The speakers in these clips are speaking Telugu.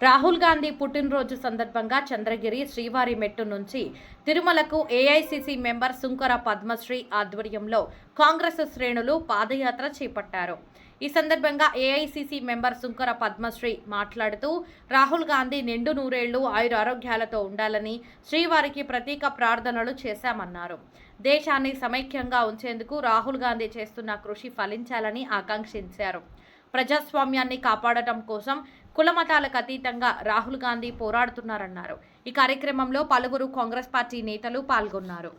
రాహుల్ గాంధీ పుట్టినరోజు సందర్భంగా చంద్రగిరి శ్రీవారి మెట్టు నుంచి తిరుమలకు ఏఐసీసీ మెంబర్ సుంకర పద్మశ్రీ ఆధ్వర్యంలో కాంగ్రెస్ శ్రేణులు పాదయాత్ర చేపట్టారు. ఈ సందర్భంగా ఏఐసీసీ మెంబర్ సుంకర పద్మశ్రీ మాట్లాడుతూ రాహుల్ గాంధీ నిండు నూరేళ్లు ఆయురారోగ్యాలతో ఉండాలని శ్రీవారికి ప్రత్యేక ప్రార్థనలు చేశామన్నారు. దేశాన్ని సమైక్యంగా ఉంచేందుకు రాహుల్ గాంధీ చేస్తున్న కృషి ఫలించాలని ఆకాంక్షించారు. ప్రజాస్వామ్యాన్ని కాపాడటం కోసం కులమతాలకు అతీతంగా రాహుల్ గాంధీ పోరాడుతున్నారన్నారు. ఈ కార్యక్రమంలో పలువురు కాంగ్రెస్ పార్టీ నేతలు పాల్గొన్నారు.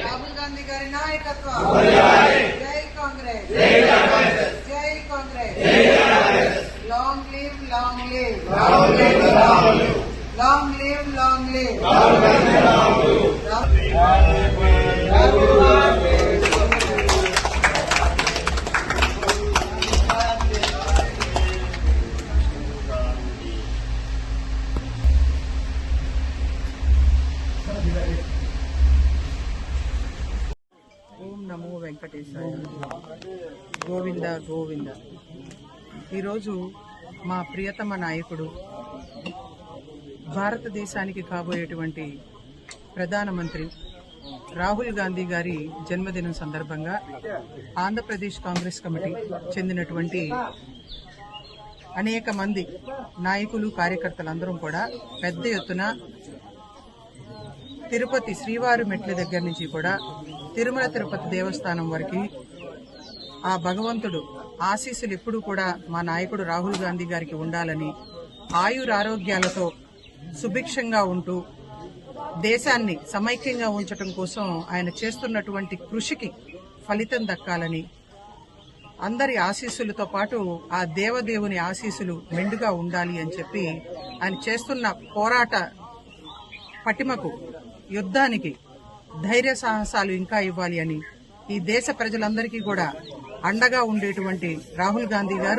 రాహుల్ గాంధీ గారి నాయకత్వం జై కాంగ్రెస్ జై Congress long live long live long live long live ఓం నమో వెంకటేశాయ. గోవింద గోవింద. ఈరోజు మా ప్రియతమ నాయకుడు, భారతదేశానికి కాబోయేటువంటి ప్రధానమంత్రి రాహుల్ గాంధీ గారి జన్మదినం సందర్భంగా ఆంధ్రప్రదేశ్ కాంగ్రెస్ కమిటీ చెందినటువంటి అనేక మంది నాయకులు, కార్యకర్తలందరం కూడా పెద్ద ఎత్తున తిరుపతి శ్రీవారి మెట్ల దగ్గర నుంచి కూడా తిరుమల తిరుపతి దేవస్థానం వరకు ఆ భగవంతుడు ఆశీస్సులు ఎప్పుడూ కూడా మా నాయకుడు రాహుల్ గాంధీ గారికి ఉండాలని, ఆయురారోగ్యాలతో సుభిక్షంగా ఉంటూ దేశాన్ని సమైక్యంగా ఉంచడం కోసం ఆయన చేస్తున్నటువంటి కృషికి ఫలితం దక్కాలని, అందరి ఆశీస్సులతో పాటు ఆ దేవదేవుని ఆశీస్సులు మెండుగా ఉండాలి అని చెప్పి ఆయన చేస్తున్న పోరాట పటిమకు, యుద్ధానికి ధైర్య సాహసాలు ఇంకా ఇవ్వాలి అని, ఈ దేశ ప్రజలందరికీ కూడా అండగా ఉండేటువంటి రాహుల్ గాంధీ గారు